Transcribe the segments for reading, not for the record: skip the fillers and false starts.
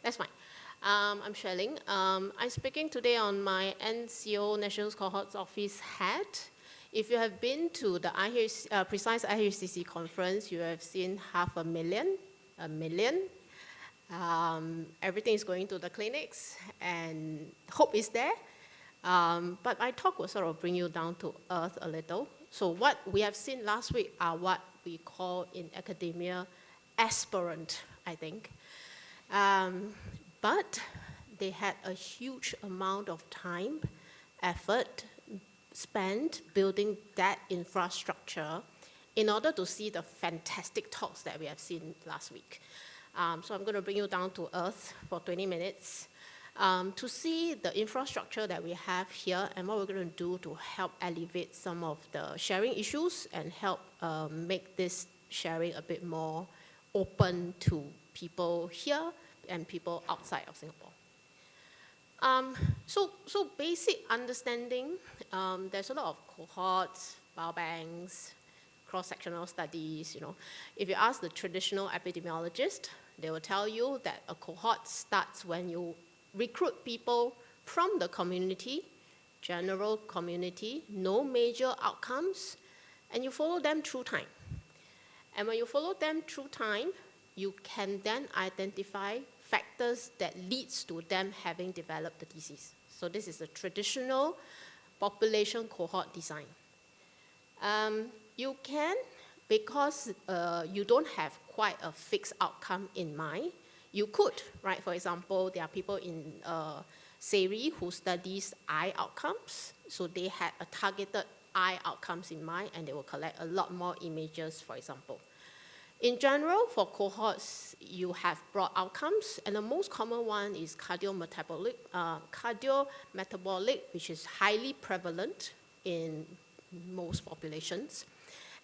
That's fine. I'm Xueling. I'm speaking today on my NCO, National Cohorts Office hat. If you have been to the Precise IHCC conference, you have seen 500,000, a million. Everything is going to the clinics, and hope is there. But my talk will sort of bring you down to earth a little. So what we have seen last week are what we call in academia aspirant, I think. But they had a huge amount of time, effort spent building that infrastructure in order to see the fantastic talks that we have seen last week. So I'm going to bring you down to earth for 20 minutes to see the infrastructure that we have here and what we're going to do to help alleviate some of the sharing issues and help make this sharing a bit more open to people here and people outside of Singapore. So basic understanding, there's a lot of cohorts, biobanks, cross-sectional studies, If you ask the traditional epidemiologist, they will tell you that a cohort starts when you recruit people from the community, general community, no major outcomes, and you follow them through time. And when you follow them through time, you can then identify factors that leads to them having developed the disease. So this is a traditional population cohort design. You can, because you don't have quite a fixed outcome in mind, you could, right? For example, there are people in SERI who studies eye outcomes. So they had a targeted eye outcomes in mind, and they will collect a lot more images, for example. In general, for cohorts, you have broad outcomes, and the most common one is cardiometabolic, which is highly prevalent in most populations.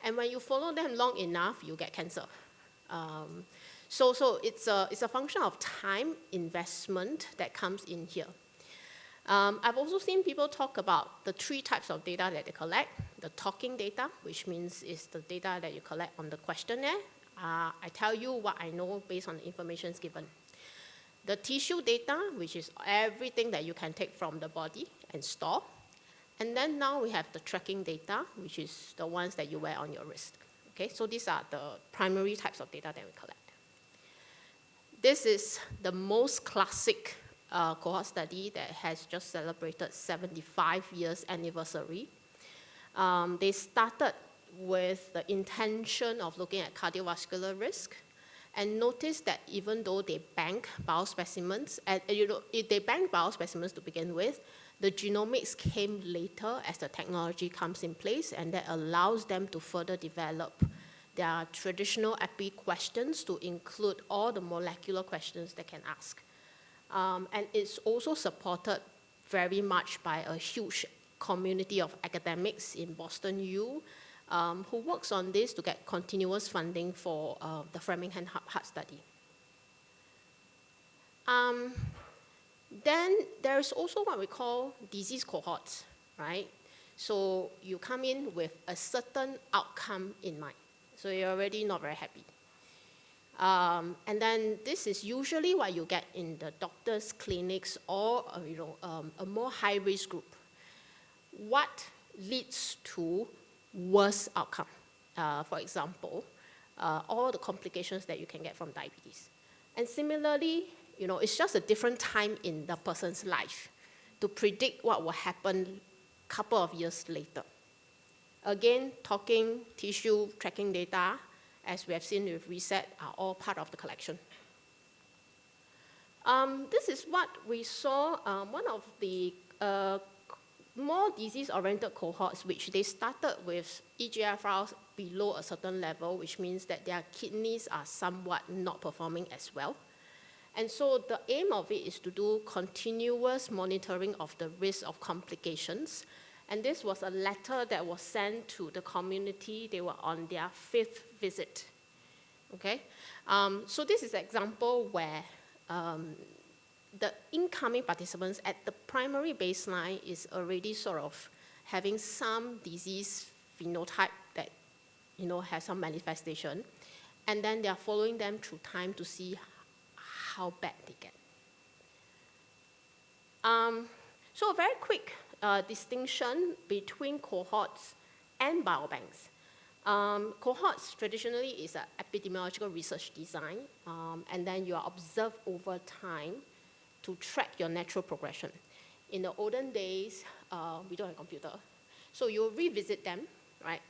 And when you follow them long enough, you get cancer. So it's a function of time investment that comes in here. I've also seen people talk about the 3 types of data that they collect. The talking data, which means it's the data that you collect on the questionnaire. I tell you what I know based on the information given. The tissue data, which is everything that you can take from the body and store. And then now we have the tracking data, which is the ones that you wear on your wrist. Okay, so these are the primary types of data that we collect. This is the most classic cohort study that has just celebrated 75 years anniversary. They started with the intention of looking at cardiovascular risk, and notice that even though they bank biospecimens, and they bank biospecimens to begin with, the genomics came later as the technology comes in place, and that allows them to further develop their traditional epi questions to include all the molecular questions they can ask. And it's also supported very much by a huge community of academics in Boston U, who works on this to get continuous funding for the Framingham Heart Study. Then there's also what we call disease cohorts, right? So you come in with a certain outcome in mind. So you're already not very happy. And then this is usually what you get in the doctor's clinics or a more high-risk group. What leads to worse outcome? For example, all the complications that you can get from diabetes. And similarly, it's just a different time in the person's life to predict what will happen a couple of years later. Again, talking, tissue, tracking data, as we have seen with RESET, are all part of the collection. This is what we saw, one of the more disease-oriented cohorts, which they started with eGFRs below a certain level, which means that their kidneys are somewhat not performing as well. And so the aim of it is to do continuous monitoring of the risk of complications. And this was a letter that was sent to the community. They were on their 5th visit. Okay? So this is an example where the incoming participants at the primary baseline is already sort of having some disease phenotype that has some manifestation. And then they are following them through time to see how bad they get. So a very quick distinction between cohorts and biobanks. Cohorts traditionally is an epidemiological research design, and then you are observed over time to track your natural progression. In the olden days, we don't have a computer, so you revisit them, right?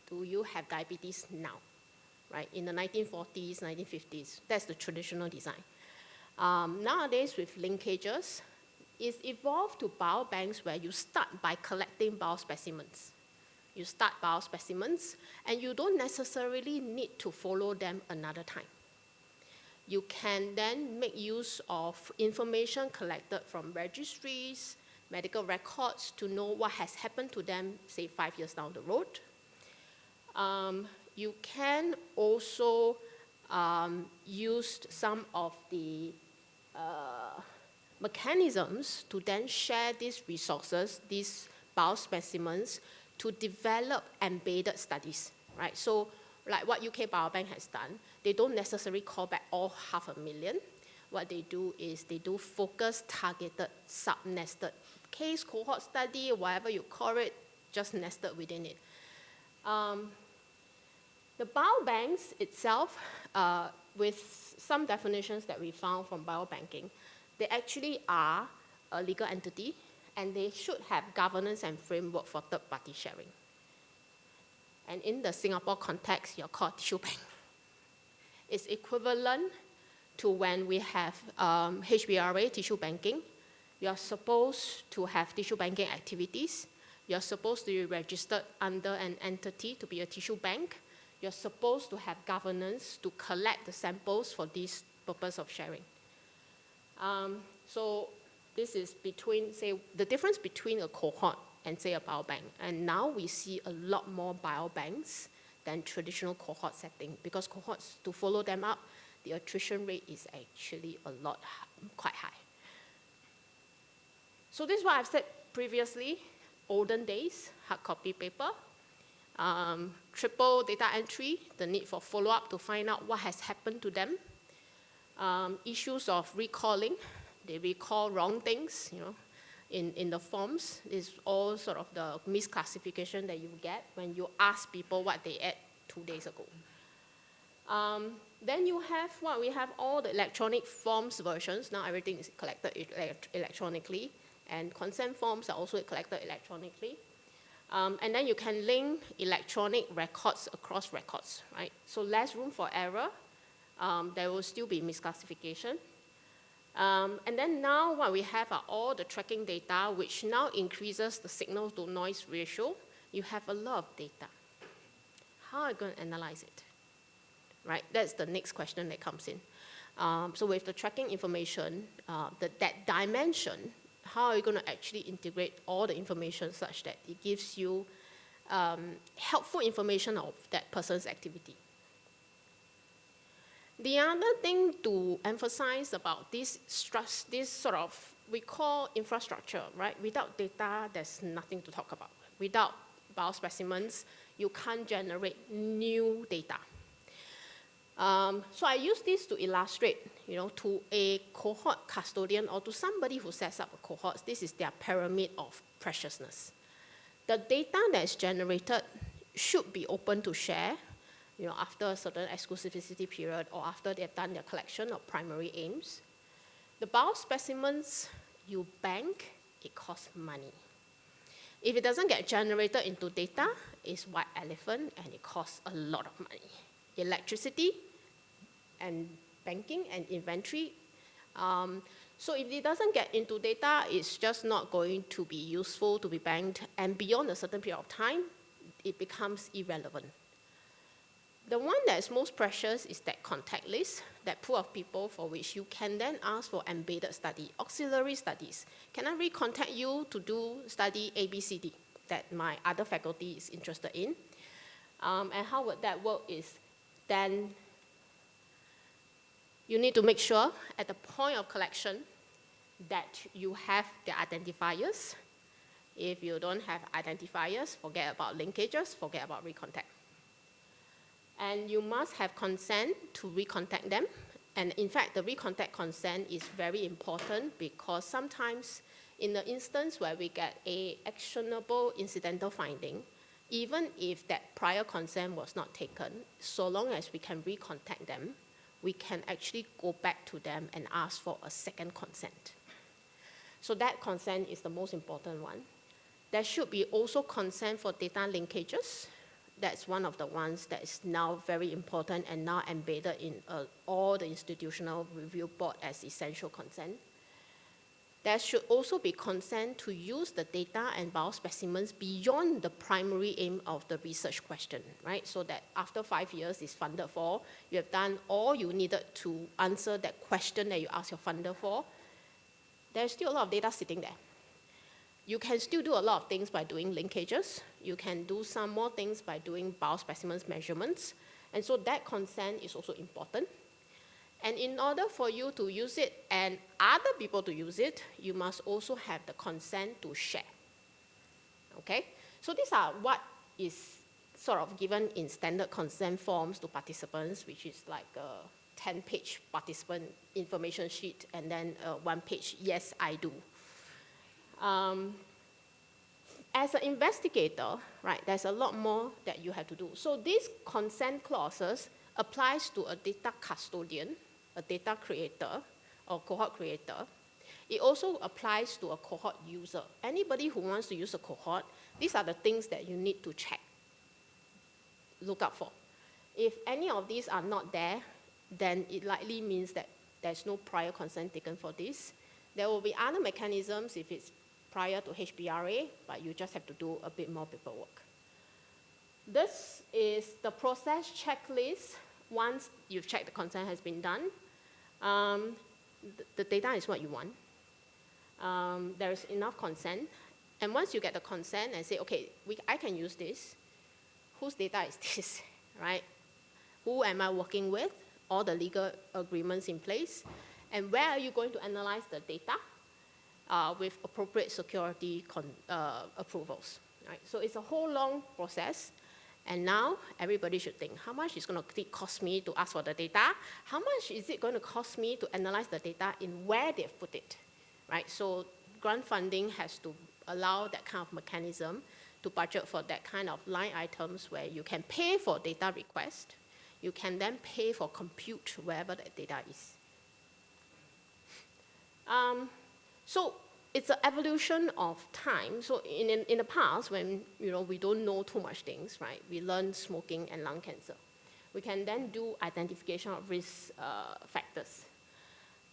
Do you have diabetes now, right? In the 1940s, 1950s, that's the traditional design. Nowadays, with linkages, it's evolved to biobanks where you start by collecting biospecimens. You start biospecimens, and you don't necessarily need to follow them another time. You can then make use of information collected from registries, medical records to know what has happened to them, say 5 years down the road. You can also use some of the mechanisms to then share these resources, these biospecimens, to develop embedded studies, right? So like what UK Biobank has done, they don't necessarily call back all 500,000. What they do is they do focused, targeted, sub-nested case, cohort study, whatever you call it, just nested within it. The biobanks itself, with some definitions that we found from biobanking, they actually are a legal entity, and they should have governance and framework for third-party sharing. And in the Singapore context, you're called tissue bank. It's equivalent to when we have HBRA, tissue banking. You're supposed to have tissue banking activities. You're supposed to be registered under an entity to be a tissue bank. You're supposed to have governance to collect the samples for this purpose of sharing. So this is between, say, the difference between a cohort and, say, a biobank. And now we see a lot more biobanks than traditional cohort setting, because cohorts, to follow them up, the attrition rate is actually quite high. So this is what I've said previously: olden days, hard copy paper, triple data entry, the need for follow-up to find out what has happened to them, issues of recalling. They recall wrong things, in the forms. Is all sort of the misclassification that you get when you ask people what they ate 2 days ago. Then you have we have all the electronic forms versions. Now everything is collected electronically, and consent forms are also collected electronically. And then you can link electronic records across records, right? So less room for error. There will still be misclassification. And then now what we have are all the tracking data, which now increases the signal to noise ratio. You have a lot of data. How are you going to analyze it? Right, that's the next question that comes in. So with the tracking information, that dimension, how are you going to actually integrate all the information such that it gives you helpful information of that person's activity? The other thing to emphasize about this sort of, we call infrastructure, right? Without data, there's nothing to talk about. Without biospecimens, you can't generate new data. So I use this to illustrate, to a cohort custodian or to somebody who sets up a cohort, this is their pyramid of preciousness. The data that is generated should be open to share, after a certain exclusivity period or after they've done their collection of primary aims. The biospecimens you bank, it costs money. If it doesn't get generated into data, it's white elephant, and it costs a lot of money. Electricity and banking and inventory. So if it doesn't get into data, it's just not going to be useful to be banked, and beyond a certain period of time, it becomes irrelevant. The one that is most precious is that contact list, that pool of people for which you can then ask for embedded study, auxiliary studies. Can I recontact you to do study ABCD that my other faculty is interested in? And how would that work is then you need to make sure at the point of collection that you have the identifiers. If you don't have identifiers, forget about linkages, forget about recontact. And you must have consent to recontact them, And in fact, the recontact consent is very important because sometimes in the instance where we get a actionable incidental finding, even if that prior consent was not taken, so long as we can recontact them, we can actually go back to them and ask for a second consent. So that consent is the most important one. There should be also consent for data linkages. That's one of the ones that is now very important and now embedded in all the institutional review board as essential consent. There should also be consent to use the data and biospecimens beyond the primary aim of the research question, right? So that after 5 years is funded for, you have done all you needed to answer that question that you asked your funder for. There's still a lot of data sitting there. You can still do a lot of things by doing linkages. You can do some more things by doing biospecimens measurements. And so that consent is also important. And in order for you to use it and other people to use it, you must also have the consent to share. Okay? So these are what is sort of given in standard consent forms to participants, which is like a 10-page participant information sheet and then a 1-page, yes, I do. As an investigator, right, there's a lot more that you have to do. So these consent clauses applies to a data custodian, a data creator, or cohort creator. It also applies to a cohort user. Anybody who wants to use a cohort, these are the things that you need to check, look out for. If any of these are not there, then it likely means that there's no prior consent taken for this. There will be other mechanisms if it's prior to HBRA, but you just have to do a bit more paperwork. This is the process checklist. Once you've checked the consent has been done, the data is what you want. There is enough consent. And once you get the consent and say, okay, I can use this, whose data is this, right? Who am I working with? All the legal agreements in place. And where are you going to analyze the data with appropriate security approvals, right? So it's a whole long process. And now everybody should think, how much is going to cost me to ask for the data? How much is it going to cost me to analyze the data in where they've put it, right? So grant funding has to allow that kind of mechanism to budget for that kind of line items where you can pay for data request. You can then pay for compute wherever that data is. So it's an evolution of time. So in the past, when we don't know too much things, right? We learn smoking and lung cancer. We can then do identification of risk factors.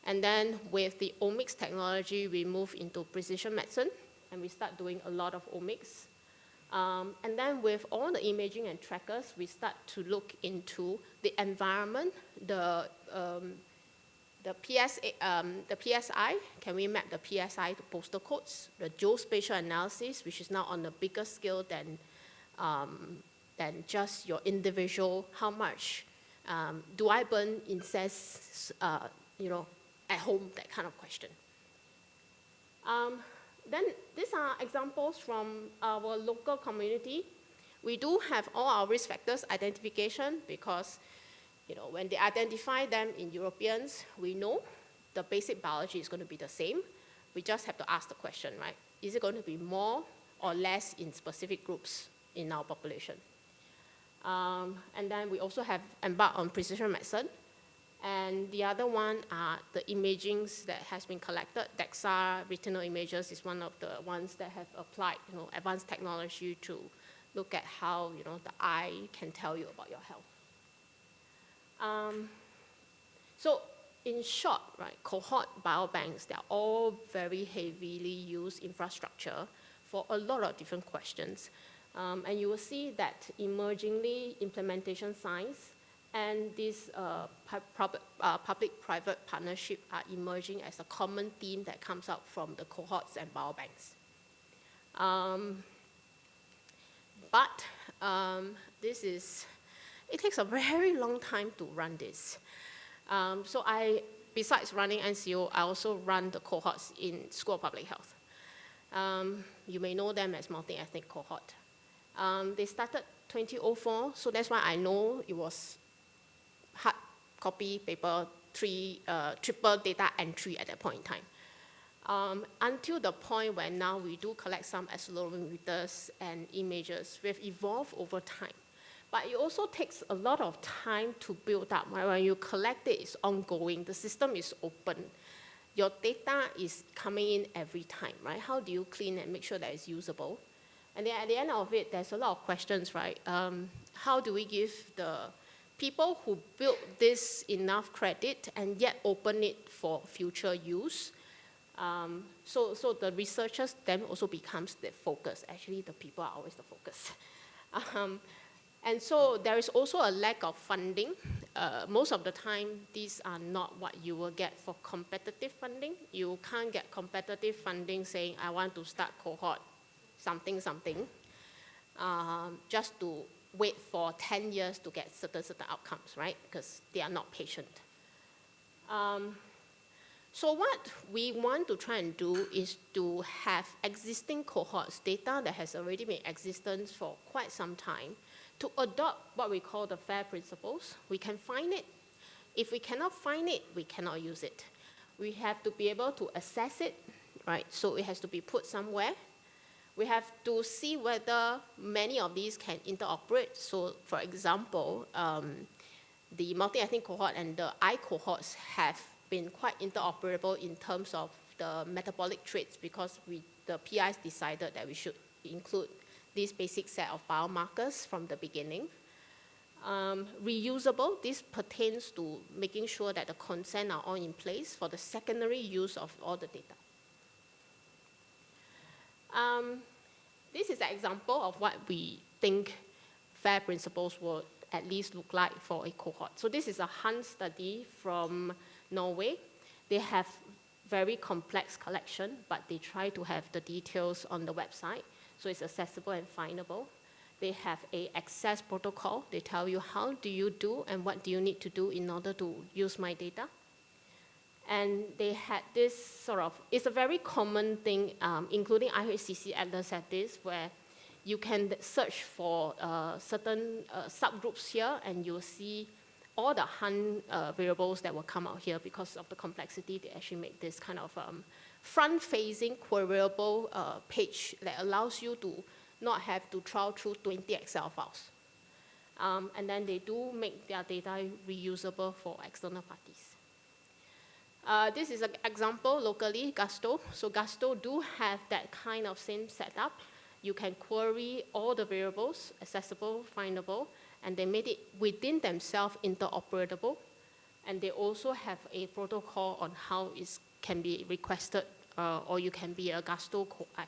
And then with the omics technology, we move into precision medicine, and we start doing a lot of omics. And then with all the imaging and trackers, we start to look into the environment, the PSI, can we map the PSI to postal codes? The geospatial analysis, which is now on a bigger scale than just your individual, how much do I burn incense, at home, that kind of question. Then these are examples from our local community. We do have all our risk factors identification because when they identify them in Europeans, we know the basic biology is going to be the same. We just have to ask the question, right? Is it going to be more or less in specific groups in our population? And then we also have embarked on precision medicine. And the other one are the imagings that has been collected. DEXA retinal images is one of the ones that have applied advanced technology to look at how the eye can tell you about your health. So in short, right, cohort biobanks, they're all very heavily used infrastructure for a lot of different questions. And you will see that emergingly implementation science and this public-private partnership are emerging as a common theme that comes out from the cohorts and biobanks. It takes a very long time to run this. So besides running NCO, I also run the cohorts in School of Public Health. You may know them as multi-ethnic cohort. They started 2004, so that's why I know it was hard copy paper triple data entry at that point in time. Until the point where now we do collect some accelerometers and images. We've evolved over time. But it also takes a lot of time to build up. Right? When you collect it, it's ongoing. The system is open. Your data is coming in every time, right? How do you clean and make sure that it's usable? And then at the end of it, there's a lot of questions, right? How do we give the people who built this enough credit and yet open it for future use? So the researchers then also becomes the focus. Actually, the people are always the focus. And so there is also a lack of funding. Most of the time, these are not what you will get for competitive funding. You can't get competitive funding saying, I want to start cohort something, just to wait for 10 years to get certain outcomes, right? Because they are not patient. So what we want to try and do is to have existing cohorts, data that has already been in existence for quite some time, to adopt what we call the FAIR principles. We can find it. If we cannot find it, we cannot use it. We have to be able to assess it, right? So it has to be put somewhere. We have to see whether many of these can interoperate. So for example, the multi-ethnic cohort and the I cohorts have been quite interoperable in terms of the metabolic traits because the PIs decided that we should include this basic set of biomarkers from the beginning. Reusable, this pertains to making sure that the consent are all in place for the secondary use of all the data. This is an example of what we think FAIR principles would at least look like for a cohort. So this is a Hunt study from Norway. They have very complex collection, but they try to have the details on the website, so it's accessible and findable. They have an access protocol. They tell you how do you do and what do you need to do in order to use my data. And they had this sort of, it's a very common thing, including IHCC Atlas had this, where you can search for certain subgroups here, and you'll see all the Hunt variables that will come out here because of the complexity. They actually make this kind of front-facing queryable page that allows you to not have to trawl through 20 Excel files. And then they do make their data reusable for external parties. This is an example locally, Gusto. So Gusto do have that kind of same setup. You can query all the variables, accessible, findable, and they made it within themselves interoperable. And they also have a protocol on how it can be requested, or you can be a Gusto co-I.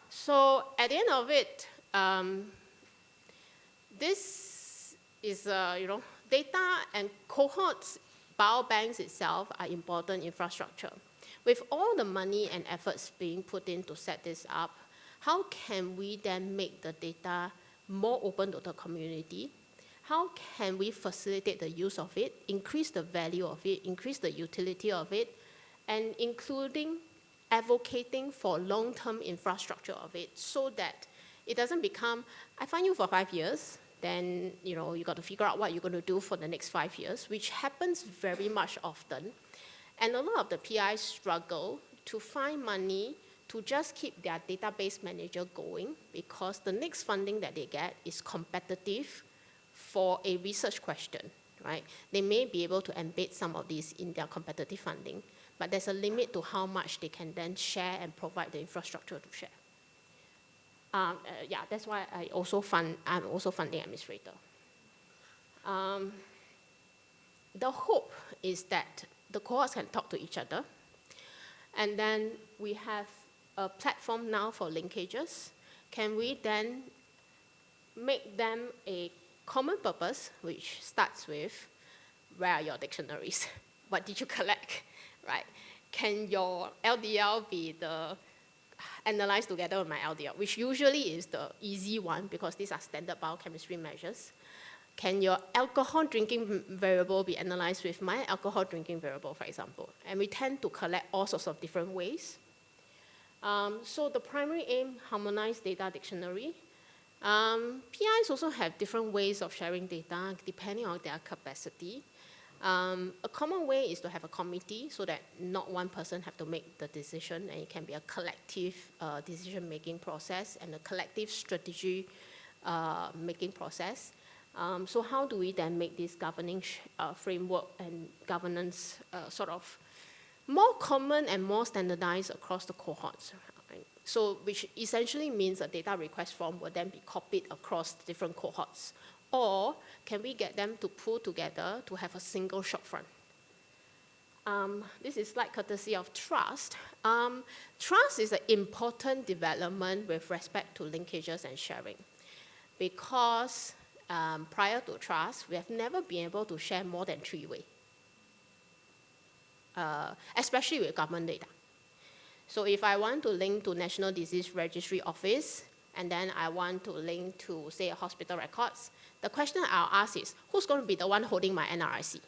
So at the end of it, this is, data and cohorts, biobanks itself are important infrastructure. With all the money and efforts being put in to set this up, how can we then make the data more open to the community? How can we facilitate the use of it, increase the value of it, increase the utility of it, and including advocating for long-term infrastructure of it so that it doesn't become, I find you for 5 years, then you got to figure out what you're going to do for the next 5 years, which happens very much often. And a lot of the PIs struggle to find money to just keep their database manager going because the next funding that they get is competitive for a research question, right? They may be able to embed some of these in their competitive funding, but there's a limit to how much they can then share and provide the infrastructure to share. Yeah, that's why I'm also funding administrator. The hope is that the cohorts can talk to each other, and then we have a platform now for linkages. Can we then make them a common purpose, which starts with, where are your dictionaries? What did you collect, right? Can your LDL be analyzed together with my LDL, which usually is the easy one because these are standard biochemistry measures. Can your alcohol drinking variable be analyzed with my alcohol drinking variable, for example? And we tend to collect all sorts of different ways. So the primary aim, harmonized data dictionary. PIs also have different ways of sharing data depending on their capacity. A common way is to have a committee so that not one person have to make the decision, and it can be a collective decision-making process and a collective strategy making process. So how do we then make this governing framework and governance sort of more common and more standardized across the cohorts? Right? So which essentially means a data request form will then be copied across the different cohorts. Or can we get them to pull together to have a single shopfront? This is slight courtesy of trust. Trust is an important development with respect to linkages and sharing, because prior to trust, we have never been able to share more than 3 ways, especially with government data. So if I want to link to National Disease Registry Office, and then I want to link to, say, a hospital records, the question I'll ask is, who's going to be the one holding my NRIC?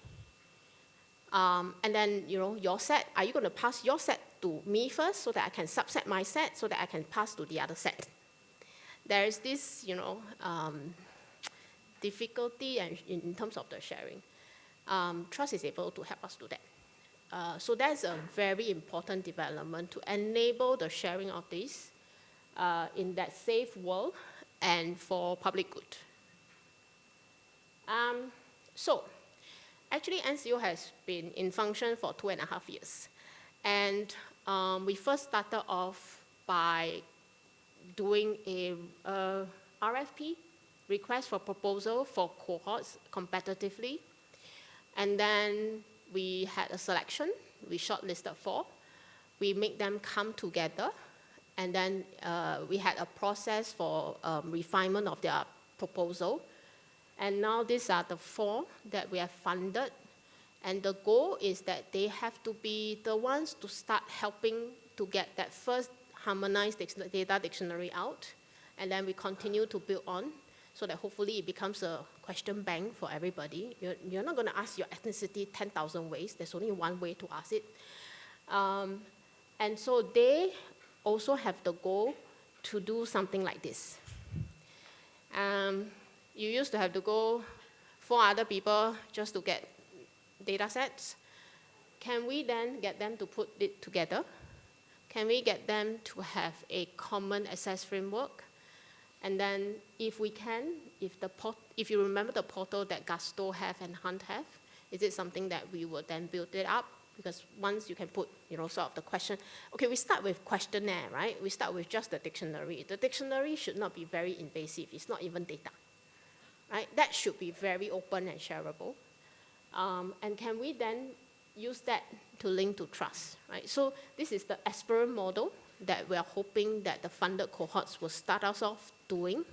And then, your set, are you going to pass your set to me first so that I can subset my set so that I can pass to the other set? There is this, difficulty in terms of the sharing. Trust is able to help us do that. So that's a very important development to enable the sharing of this in that safe world and for public good. So actually NCO has been in function for 2.5 years. And we first started off by doing a RFP, request for proposal for cohorts competitively. And then we had a selection, we shortlisted 4. We make them come together. And then we had a process for refinement of their proposal. And now these are the 4 that we have funded. And the goal is that they have to be the ones to start helping to get that first harmonized data dictionary out. And then we continue to build on so that hopefully it becomes a question bank for everybody. You're not going to ask your ethnicity 10,000 ways. There's only one way to ask it. And so they also have the goal to do something like this. You used to have to go 4 other people just to get data sets. Can we then get them to put it together? Can we get them to have a common access framework? And then if we can, if you remember the portal that Gusto have and Hunt have, is it something that we would then build it up? Because once you can put, sort of the question, okay, we start with questionnaire, right? We start with just the dictionary. The dictionary should not be very invasive. It's not even data, right? That should be very open and shareable. And can we then use that to link to trust, right? So this is the aspirant model that we are hoping that the funded cohorts will start us off doing.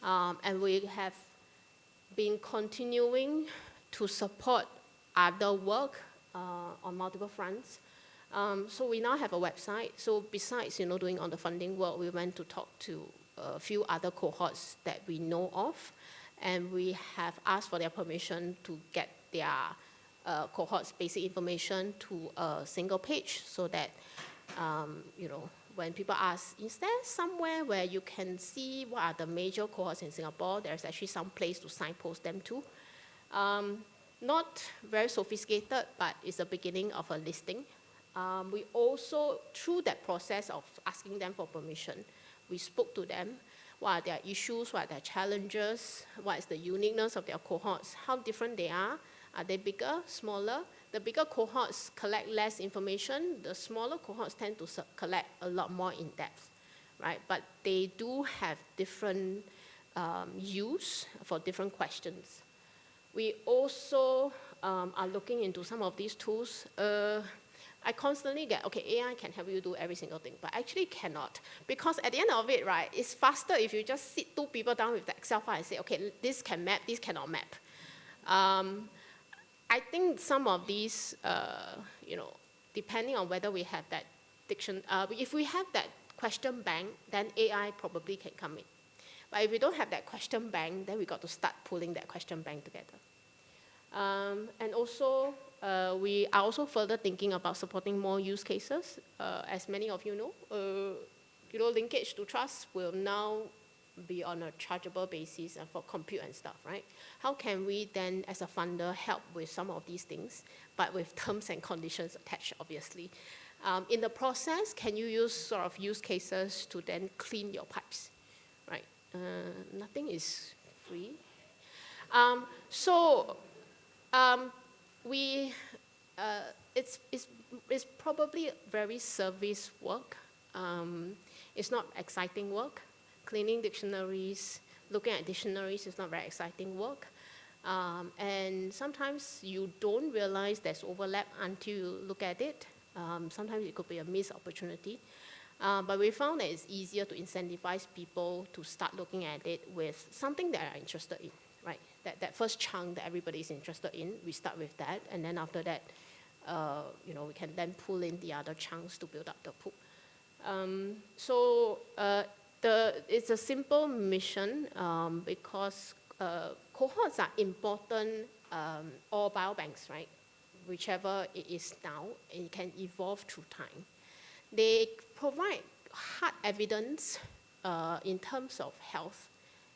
And we have been continuing to support other work on multiple fronts. So we now have a website. So besides, doing all the funding work, we went to talk to a few other cohorts that we know of, and we have asked for their permission to get their cohorts' basic information to a single page, so that when people ask, is there somewhere where you can see what are the major cohorts in Singapore? There's actually some place to signpost them to. Not very sophisticated, but it's the beginning of a listing. We also, through that process of asking them for permission, we spoke to them. What are their issues? What are their challenges? What is the uniqueness of their cohorts? How different they are? Are they bigger, smaller? The bigger cohorts collect less information. The smaller cohorts tend to collect a lot more in depth, right? But they do have different use for different questions. We also are looking into some of these tools. I constantly get, okay, AI can help you do every single thing, but actually cannot. Because at the end of it, right, it's faster if you just sit 2 people down with the Excel file and say, okay, this can map, this cannot map. I think some of these, depending on whether we have that if we have that question bank, then AI probably can come in. But if we don't have that question bank, then we got to start pulling that question bank together. And also, we are also further thinking about supporting more use cases. As many of you know, linkage to trust will now be on a chargeable basis and for compute and stuff, right? How can we then, as a funder, help with some of these things, but with terms and conditions attached, obviously? In the process, can you use sort of use cases to then clean your pipes, right? Nothing is free. It's probably very service work. It's not exciting work. Cleaning dictionaries, looking at dictionaries is not very exciting work. And sometimes you don't realize there's overlap until you look at it. Sometimes it could be a missed opportunity. But we found that it's easier to incentivize people to start looking at it with something that are interested in, right? That first chunk that everybody is interested in, we start with that, and then after that, we can then pull in the other chunks to build up the pool. It's a simple mission because cohorts are important, or biobanks, right? Whichever it is now, it can evolve through time. They provide hard evidence in terms of health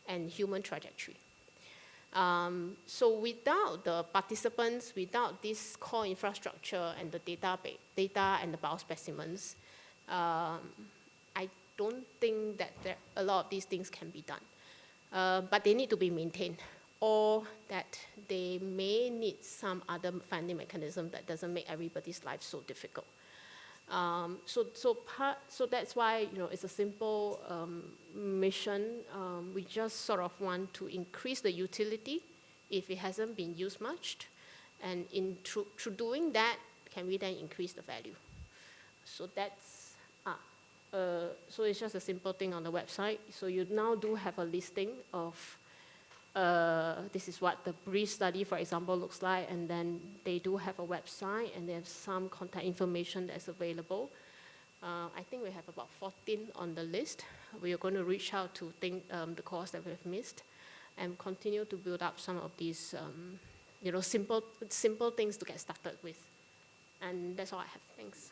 and human trajectory. So without the participants, without this core infrastructure and the data and the biospecimens, I don't think that a lot of these things can be done. But they need to be maintained, or that they may need some other funding mechanism that doesn't make everybody's life so difficult. So that's why it's a simple mission. We just sort of want to increase the utility if it hasn't been used much, and through doing that, can we then increase the value? So that's so it's just a simple thing on the website. So you now do have a listing of this is what the brief study, for example, looks like, and then they do have a website, and they have some contact information that's available. I think we have about 14 on the list. We are going to reach out to the course that we've missed, and continue to build up some of these, simple things to get started with. And that's all I have. Thanks.